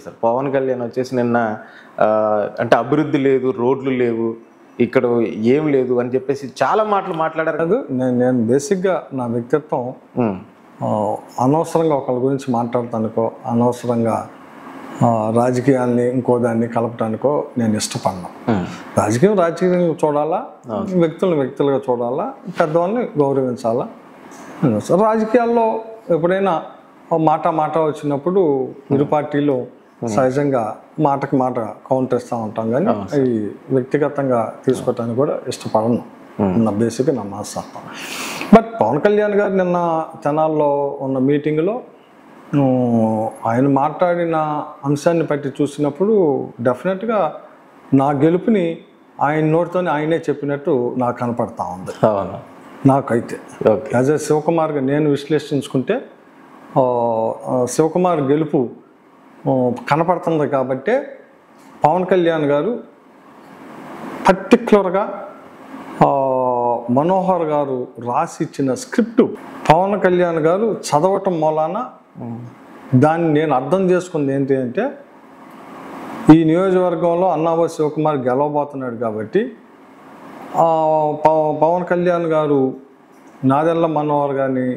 Sir Pawan Kalyan వచ్చేసి నిన్న అంటే అభివృద్ధి లేదు, రోడ్లు లేవు, ఇక్కడ ఏం లేదు అని చెప్పేసి చాలా మాటలు మాట్లాడారు. నేను బేసిక్గా నా వ్యక్తిత్వం అనవసరంగా ఒకళ్ళ గురించి మాట్లాడటానికో అనవసరంగా రాజకీయాల్ని ఇంకో దాన్ని కలపటానికో నేను ఇష్టపడను. రాజకీయం చూడాలా, వ్యక్తులుగా చూడాలా, పెద్దవాళ్ళని గౌరవించాలా. రాజకీయాల్లో ఎప్పుడైనా మాట వచ్చినప్పుడు ఇరు పార్టీలు సహజంగా మాటకి మాట కౌంటర్ ఇస్తూ ఉంటాం, కానీ ఈ వ్యక్తిగతంగా తీసుకోవటానికి కూడా ఇష్టపడను. నా బేసిక్గా నా మనస్తత్వం. బట్ పవన్ కళ్యాణ్ గారు నిన్న తెనాల్లో ఉన్న మీటింగ్లో ఆయన మాట్లాడిన అంశాన్ని బట్టి చూసినప్పుడు డెఫినెట్గా నా గెలుపుని ఆయన నోటితోనే ఆయనే చెప్పినట్టు నాకు కనపడతా ఉంది. నాకైతే యాజ్ ఎ శివకుమార్గా నేను విశ్లేషించుకుంటే శివకుమార్ గెలుపు కనపడుతుంది కాబట్టి పవన్ కళ్యాణ్ గారు పర్టిక్యులర్గా మనోహర్ గారు రాసి ఇచ్చిన స్క్రిప్టు పవన్ కళ్యాణ్ గారు చదవటం మూలాన దాన్ని నేను అర్థం చేసుకుంది ఏంటి అంటే, ఈ నియోజకవర్గంలో అన్నాబోతు శివకుమార్ గెలవబోతున్నాడు కాబట్టి పవన్ కళ్యాణ్ గారు నాదెళ్ల మనోహర్ గారిని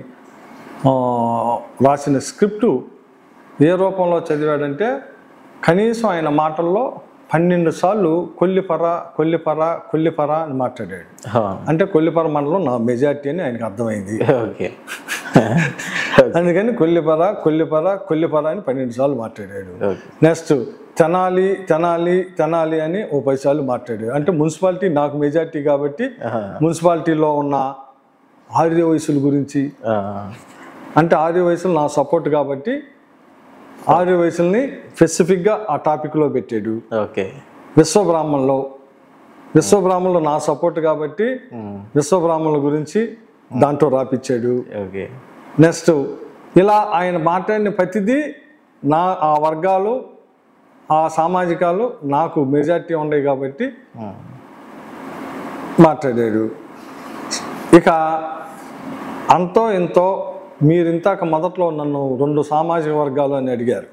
రాసిన స్క్రిప్టు ఏ రూపంలో చదివాడంటే, కనీసం ఆయన మాటల్లో 12 సార్లు కొల్లిపర అని మాట్లాడాడు. అంటే కొల్లిపర మండలం నా మెజార్టీ అని ఆయనకు అర్థమైంది. అందుకని కొల్లిపర అని 12 సార్లు మాట్లాడాడు. నెక్స్ట్ తెనాలి అని 10 సార్లు మాట్లాడాడు. అంటే మున్సిపాలిటీ నాకు మెజార్టీ కాబట్టి మున్సిపాలిటీలో ఉన్న ఆర్య వయసుల గురించి, అంటే ఆర్య వయసులు నా సపోర్ట్ కాబట్టి ఆర్య వయసుల్ని స్పెసిఫిక్గా ఆ టాపిక్లో పెట్టాడు. విశ్వబ్రాహ్మణులు నా సపోర్ట్ కాబట్టి విశ్వబ్రాహ్మణుల గురించి దాంట్లో రాపిచ్చాడు. నెక్స్ట్ ఇలా ఆయన మాట్లాడిన ప్రతిదీ ఆ వర్గాలు, ఆ సామాజికాలు నాకు మెజార్టీ ఉన్నాయి కాబట్టి మాట్లాడాడు. ఇక అంతో ఇంతో మీరు ఇంతాక మొదట్లో నన్ను 2 సామాజిక వర్గాలు అని అడిగారు.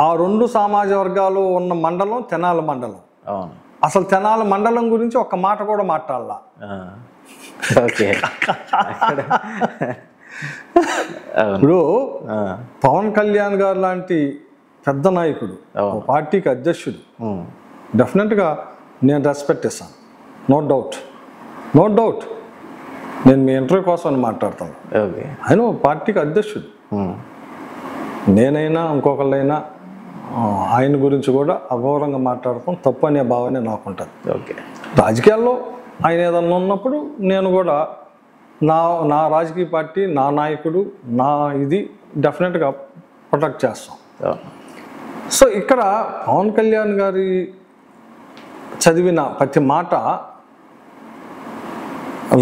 ఆ 2 సామాజిక వర్గాలు ఉన్న మండలం తెనాలి మండలం. అసలు తెనాలి మండలం గురించి ఒక్క మాట కూడా మాట్లాడాల. ఇప్పుడు పవన్ కళ్యాణ్ గారు లాంటి పెద్ద నాయకుడు, పార్టీకి అధ్యక్షుడు, డెఫినెట్గా నేను రెస్పెక్ట్ ఇస్తాను. నో డౌట్ నేను మీ ఇంటర్వ్యూ కోసం అని మాట్లాడతాను. ఆయన పార్టీకి అధ్యక్షుడు. నేనైనా ఇంకొకళ్ళైనా ఆయన గురించి కూడా అగౌరవంగా మాట్లాడతాం తప్పు అనే భావనే నాకు ఉంటుంది. రాజకీయాల్లో ఆయన ఏదన్నా ఉన్నప్పుడు నేను కూడా నా రాజకీయ పార్టీ, నా నాయకుడు, నా ఇది డెఫినెట్గా ప్రొటెక్ట్ చేస్తాం. సో ఇక్కడ పవన్ కళ్యాణ్ గారి చదివిన ప్రతి మాట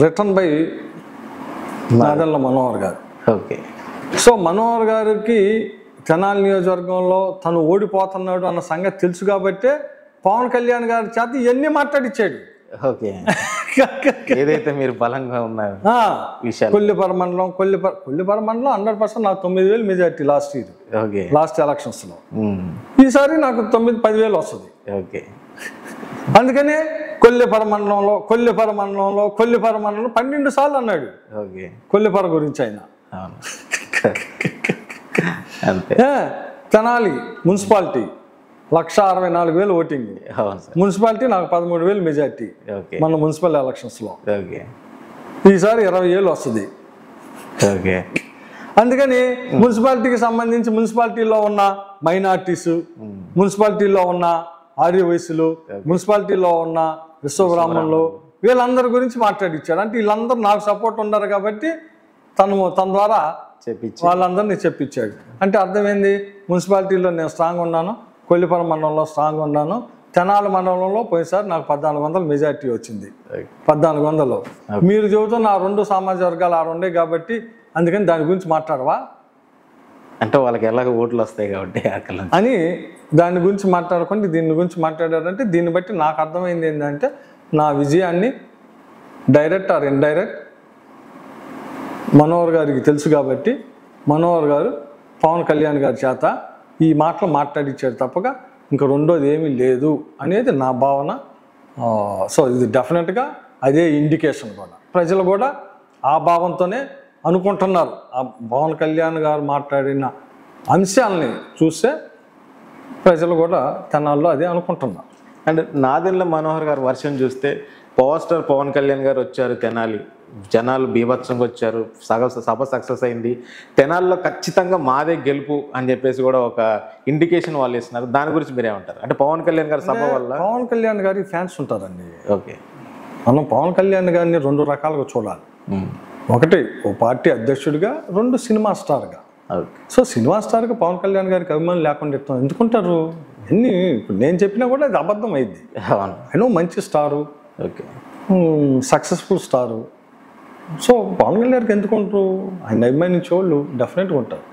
రిటర్న్ బై నాదెళ్ల మనోహర్ గారు. సో మనోహర్ గారికి తెనాలి నియోజకవర్గంలో తను ఓడిపోతున్నాడు అన్న సంగతి తెలుసు కాబట్టే పవన్ కళ్యాణ్ గారి చేత ఇవన్నీ మాట్లాడిచ్చాడు. ఏదైతే మీరు బలంగా ఉన్నారు కొల్లిపర మండలం 100% నాకు 9,000 మెజార్టీ లాస్ట్ ఎలక్షన్స్ లో. ఈసారి నాకు 9-10,000 వస్తుంది. అందుకనే కొల్లిపర మండలంలో 12 సార్లు అన్నాడు కొల్లిపర గురించి ఆయన. తెనాలి మున్సిపాలిటీ 1,64,000 ఓటింగ్, మున్సిపాలిటీ నాకు 13,000 మెజార్టీ మన మున్సిపల్ ఎలక్షన్స్ లో. ఈసారి 20,000 వస్తుంది. అందుకని మున్సిపాలిటీకి సంబంధించి మున్సిపాలిటీలో ఉన్న మైనార్టీస్, మున్సిపాలిటీలో ఉన్న ఆర్య వయసులు, మున్సిపాలిటీలో ఉన్న విశ్వబ్రాహ్మణులు, వీళ్ళందరి గురించి మాట్లాడిచ్చాడు. అంటే వీళ్ళందరూ నాకు సపోర్ట్ ఉన్నారు కాబట్టి తన ద్వారా వాళ్ళందరినీ చెప్పించాడు. అంటే అర్థమైంది, మున్సిపాలిటీలో నేను స్ట్రాంగ్ ఉన్నాను, కొల్లిపర మండలంలో స్ట్రాంగ్ ఉన్నాను, తెనాలి మండలంలో పోయినసారి నాకు 1,400 మెజార్టీ వచ్చింది. 1,400 మీరు చెబుతున్న ఆ 2 సామాజిక వర్గాలు ఆ 2 కాబట్టి అందుకని దాని గురించి మాట్లాడవా అంటే వాళ్ళకి ఎలాగ ఓట్లు వస్తాయి కాబట్టి అని దాని గురించి మాట్లాడకుండా దీని గురించి మాట్లాడారంటే దీన్ని బట్టి నాకు అర్థమైంది ఏంటంటే నా విజయాన్ని డైరెక్ట్ ఆర్ ఇండైరెక్ట్ మనోహర్ గారికి తెలుసు కాబట్టి మనోహర్ గారు పవన్ కళ్యాణ్ గారి చేత ఈ మాటలు మాట్లాడించాడు తప్పగా ఇంకా రెండోది ఏమీ లేదు అనేది నా భావన. సో ఇది డెఫినెట్గా అదే ఇండికేషన్ కూడా. ప్రజలు కూడా ఆ భావంతోనే అనుకుంటున్నారు. ఆ పవన్ కళ్యాణ్ గారు మాట్లాడిన అంశాలని చూస్తే ప్రజలు కూడా తెనాల్లో అదే అనుకుంటున్నారు. అండ్ నాదెండ్ల మనోహర్ గారు వర్షం చూస్తే పవర్ స్టార్ పవన్ కళ్యాణ్ గారు వచ్చారు తెనాలి, జనాలు బీభత్సంగా వచ్చారు, సభ సక్సెస్ అయింది, తెనాల్లో ఖచ్చితంగా మాదే గెలుపు అని చెప్పేసి కూడా ఒక ఇండికేషన్ వాళ్ళు ఇస్తున్నారు. దాని గురించి మీరేమంటారు? అంటే పవన్ కళ్యాణ్ గారి సభ వల్ల పవన్ కళ్యాణ్ గారి ఫ్యాన్స్ ఉంటారండి. ఓకే, మనం పవన్ కళ్యాణ్ గారిని రెండు రకాలుగా చూడాలి. ఒకటి ఓ పార్టీ అధ్యక్షుడిగా, రెండు సినిమా స్టార్గా. సో సినిమా స్టార్గా పవన్ కళ్యాణ్ గారికి అభిమానులు లేకుండా ఎందుకుంటారు? ఎన్ని ఇప్పుడు నేను చెప్పినా కూడా అది అబద్ధం అయింది. ఆయన మంచి star, okay, successful star. So Pawan Kalyan గారికి ఎందుకుంటారు? ఆయన అభిమానించే వాళ్ళు డెఫినెట్గా ఉంటారు.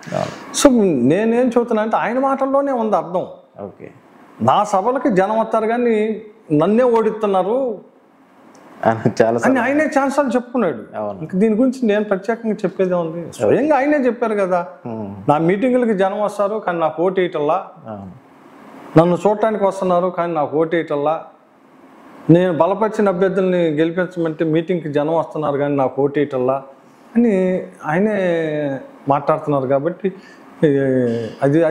సో నేనేం చెబుతున్నా అంటే ఆయన మాటల్లోనే ఉంది అర్థం. ఓకే, నా సభలకి జనం వస్తారు కానీ నన్నే ఓడిస్తున్నారు చాలా అని ఆయనే ఛాన్సాలు చెప్పుకున్నాడు. ఇంకా దీని గురించి నేను ప్రత్యేకంగా చెప్పేదే ఉంది. స్వయంగా ఆయనే చెప్పారు కదా, నా మీటింగులకి జనం వస్తారు కానీ నాకు ఓటు వేయటల్లా, నన్ను చూడటానికి వస్తున్నారు కానీ నాకు ఓటు వేయటల్లా, నేను బలపరిచిన అభ్యర్థుల్ని గెలిపించమంటే మీటింగ్కి జనం వస్తున్నారు కానీ నాకు ఓటు వేయటల్లా అని ఆయనే మాట్లాడుతున్నారు. కాబట్టి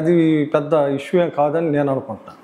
అది పెద్ద ఇష్యూ ఏం కాదని నేను అనుకుంటాను.